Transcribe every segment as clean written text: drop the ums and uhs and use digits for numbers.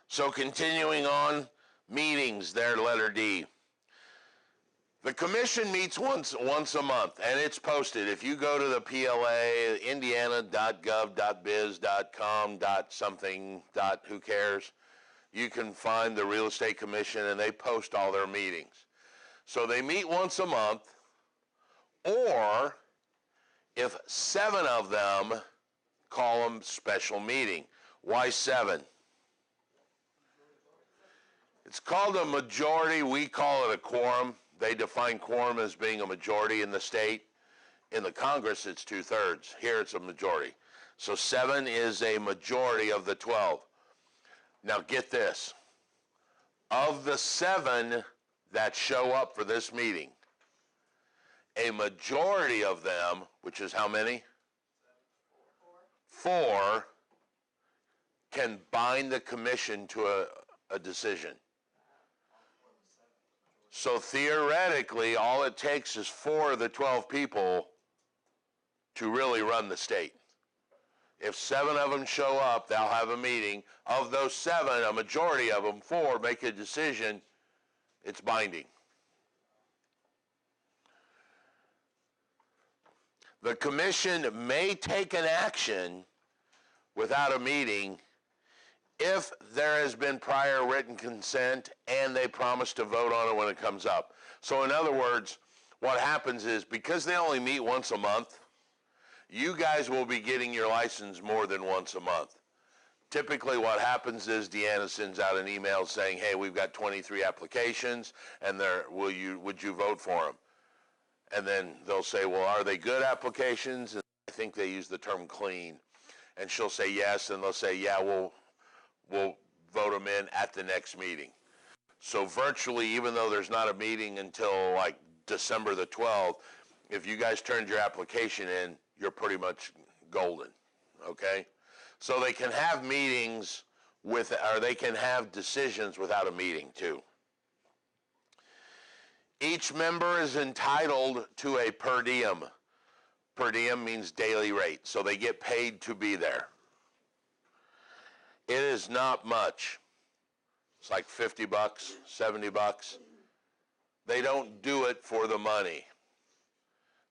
So continuing on, meetings, there, letter D. The commission meets once a month, and it's posted. If you go to the PLA, indiana.gov.biz.com, something, who cares, you can find the Real Estate Commission, and they post all their meetings. So they meet once a month, or if 7 of them, call them special meeting. Why 7? It's called a majority. We call it a quorum. They define quorum as being a majority in the state. In the Congress, it's 2/3. Here, it's a majority. So 7 is a majority of the 12. Now, get this. Of the 7 that show up for this meeting, a majority of them, which is how many? 4, can bind the commission to a decision. So theoretically, all it takes is 4 of the 12 people to really run the state. If 7 of them show up, they'll have a meeting. Of those 7, a majority of them, 4, make a decision. It's binding. The commission may take an action without a meeting if there has been prior written consent and they promise to vote on it when it comes up. So in other words, what happens is, because they only meet once a month, you guys will be getting your license more than once a month. Typically what happens is Deanna sends out an email saying, hey, we've got 23 applications, and would you vote for them? And then they'll say, well, are they good applications? And I think they use the term clean. And she'll say yes, and they'll say, yeah, we'll vote them in at the next meeting. So virtually, even though there's not a meeting until like December the 12th, if you guys turned your application in, you're pretty much golden, okay? So they can have meetings or they can have decisions without a meeting too. Each member is entitled to a per diem. Per diem means daily rate, so they get paid to be there. It is not much. It's like $50, $70. They don't do it for the money.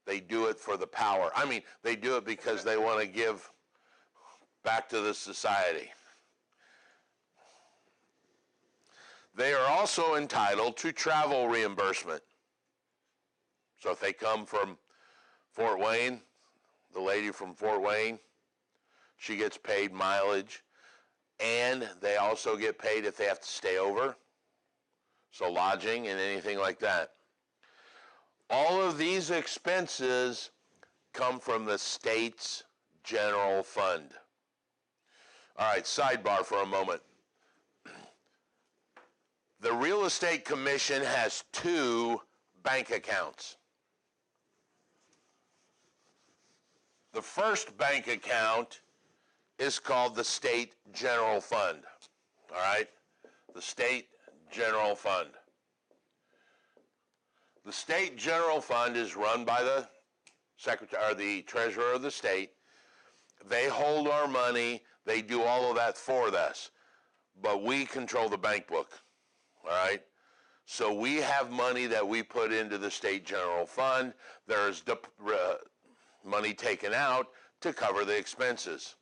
They do it for the power. I mean, they do it because they want to give back to the society. They are also entitled to travel reimbursement. So if they come from Fort Wayne, the lady from Fort Wayne, she gets paid mileage. And they also get paid if they have to stay over, so lodging and anything like that. All of these expenses come from the state's general fund. All right, sidebar for a moment. The Real Estate Commission has 2 bank accounts. The first bank account is called the State General Fund. All right? The State General Fund. The State General Fund is run by the Secretary or the Treasurer of the state. They hold our money. They do all of that for us. But we control the bank book. All right? So we have money that we put into the State General Fund. There's money taken out to cover the expenses.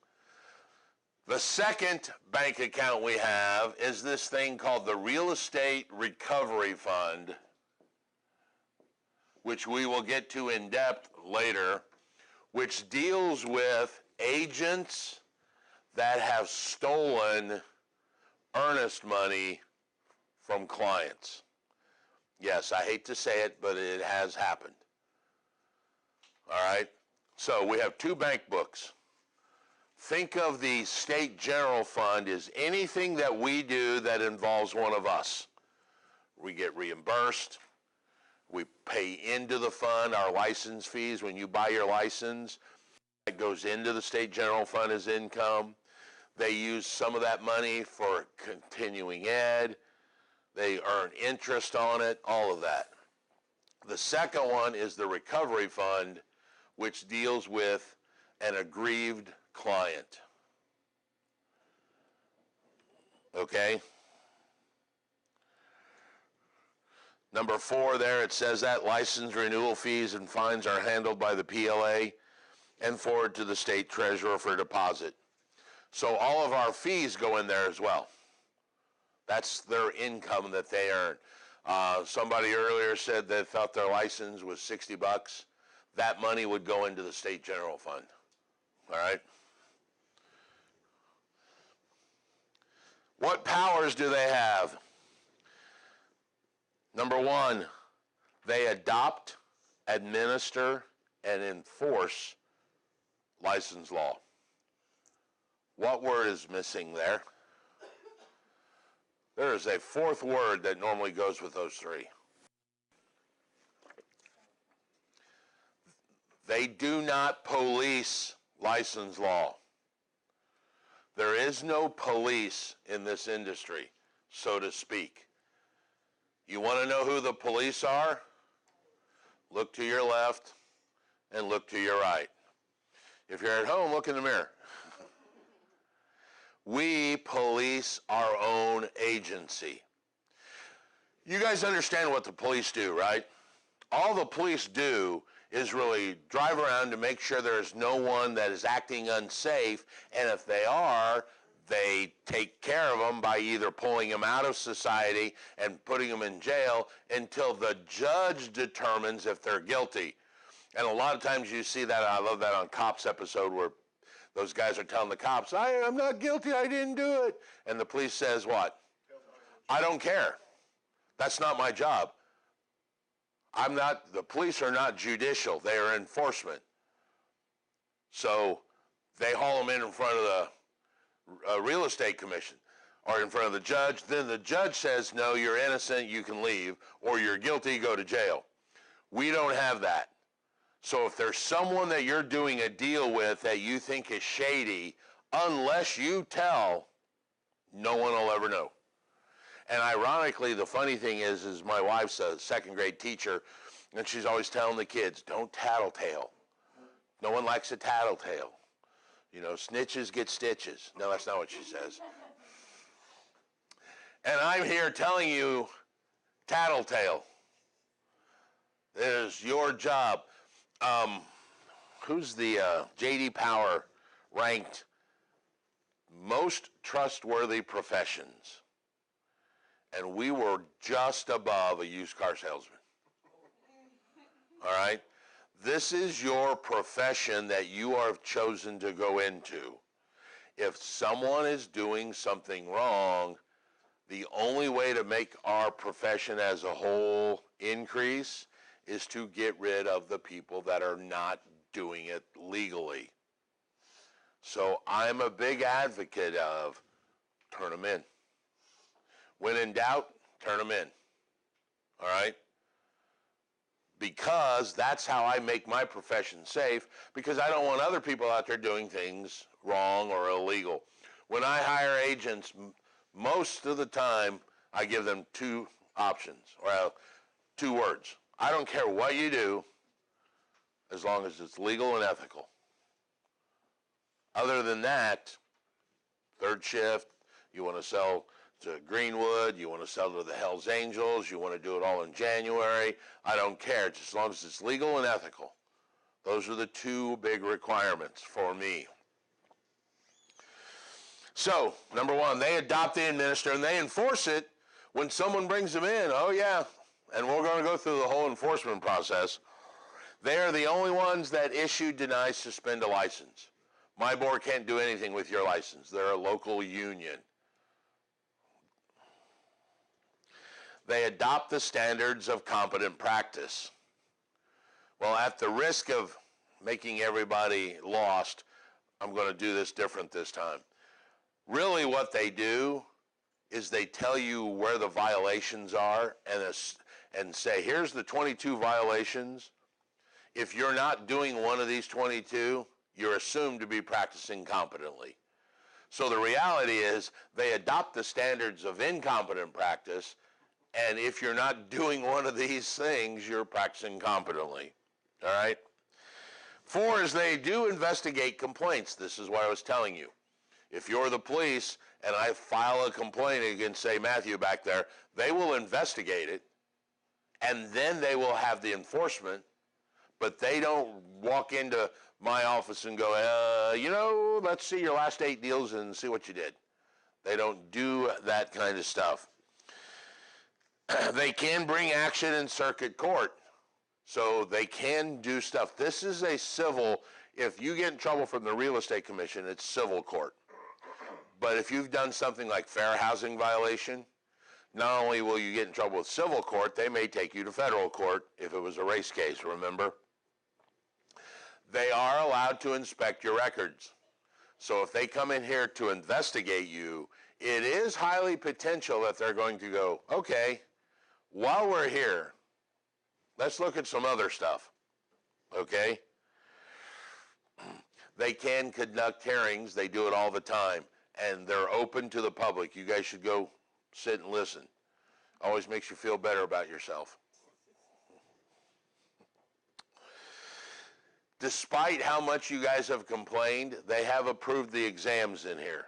The second bank account we have is this thing called the Real Estate Recovery Fund, which we will get to in depth later, which deals with agents that have stolen earnest money from clients. Yes, I hate to say it, but it has happened. All right? So we have 2 bank books. Think of the State General Fund as anything that we do that involves one of us. We get reimbursed. We pay into the fund our license fees. When you buy your license, that goes into the State General Fund as income. They use some of that money for continuing ed. They earn interest on it, all of that. The second one is the Recovery Fund, which deals with an aggrieved client. Okay? Number 4 there, it says that license renewal fees and fines are handled by the PLA and forwarded to the state treasurer for deposit. So all of our fees go in there as well. That's their income that they earn. Somebody earlier said they thought their license was $60. That money would go into the state general fund. All right? What powers do they have? Number 1, they adopt, administer, and enforce license law. What word is missing there? There is a 4th word that normally goes with those 3. They do not police license law. There is no police in this industry, so to speak. You want to know who the police are? Look to your left and look to your right. If you're at home, look in the mirror. We police our own agency. You guys understand what the police do, right? All the police do is really drive around to make sure there's no one that is acting unsafe, and if they are, they take care of them by either pulling them out of society and putting them in jail until the judge determines if they're guilty. And a lot of times you see that, I love that on Cops episode where those guys are telling the cops, I'm not guilty, I didn't do it. And the police says what? I don't care. That's not my job. The police are not judicial, they are enforcement. So they haul them in front of the real estate commission or in front of the judge. Then the judge says, no, you're innocent, you can leave, or you're guilty, go to jail. We don't have that. So if there's someone that you're doing a deal with that you think is shady, unless you tell, no one will ever know. And ironically, the funny thing is my wife's a 2nd grade teacher, and she's always telling the kids, don't tattletale. No one likes a tattletale. You know, snitches get stitches. No, that's not what she says. And I'm here telling you, tattletale. It is your job. Who's the J.D. Power ranked most trustworthy professions? And we were just above a used car salesman. All right? This is your profession that you have chosen to go into. If someone is doing something wrong, the only way to make our profession as a whole increase is to get rid of the people that are not doing it legally. So I'm a big advocate of turn them in. When in doubt, turn them in. All right? Because that's how I make my profession safe, because I don't want other people out there doing things wrong or illegal. When I hire agents, most of the time I give them 2 options, or 2 words. I don't care what you do, as long as it's legal and ethical. Other than that, 3rd shift, you want to sell to Greenwood, you want to sell to the Hells Angels, you want to do it all in January, I don't care, just as long as it's legal and ethical. Those are the 2 big requirements for me. So, number 1, they adopt, they administer, and they enforce it when someone brings them in. Oh yeah, and we're going to go through the whole enforcement process. They are the only ones that issue, deny, suspend a license. My board can't do anything with your license. They're a local union. They adopt the standards of competent practice. Well, at the risk of making everybody lost, I'm going to do this different this time. Really what they do is they tell you where the violations are and say, here's the 22 violations. If you're not doing one of these 22, you're assumed to be practicing competently. So the reality is they adopt the standards of incompetent practice, and if you're not doing one of these things, you're practicing competently. All right? 4 is they do investigate complaints. This is what I was telling you. If you're the police and I file a complaint against, say, Matthew back there, they will investigate it, and then they will have the enforcement, but they don't walk into my office and go, let's see your last 8 deals and see what you did. They don't do that kind of stuff. They can bring action in circuit court, so they can do stuff. This is a civil. If you get in trouble from the Real Estate Commission, it's civil court. But if you've done something like fair housing violation, not only will you get in trouble with civil court, they may take you to federal court if it was a race case, remember? They are allowed to inspect your records. So if they come in here to investigate you, it is highly potential that they're going to go, okay, while we're here, let's look at some other stuff, okay? They can conduct hearings. They do it all the time, and they're open to the public. You guys should go sit and listen. Always makes you feel better about yourself. Despite how much you guys have complained, they have approved the exams in here.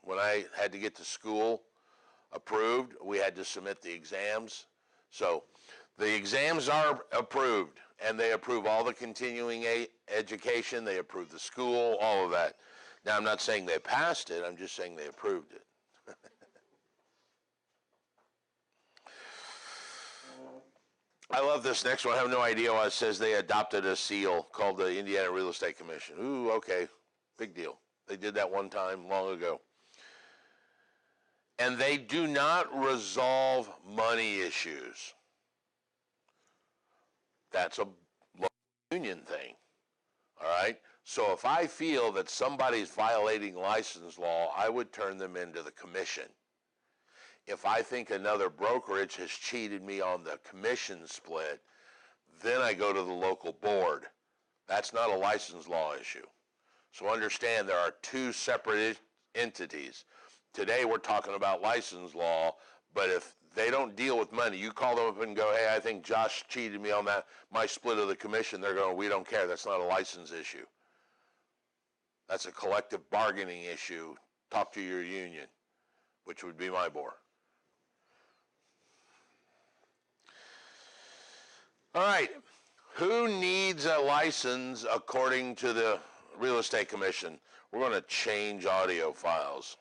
When I had to get to school approved, we had to submit the exams. So the exams are approved, and they approve all the continuing education. They approve the school, all of that. Now, I'm not saying they passed it. I'm just saying they approved it. I love this next one. I have no idea why it says they adopted a seal called the Indiana Real Estate Commission. Ooh, okay. Big deal. They did that one time long ago. And they do not resolve money issues. That's a local union thing. All right? So if I feel that somebody's violating license law, I would turn them into the commission. If I think another brokerage has cheated me on the commission split, then I go to the local board. That's not a license law issue. So understand there are two separate entities. Today we're talking about license law, but if they don't deal with money, you call them up and go, hey, I think Josh cheated me on that, my split of the commission. They're going, we don't care. That's not a license issue. That's a collective bargaining issue. Talk to your union, which would be my board. All right, who needs a license according to the Real Estate Commission? We're going to change audio files.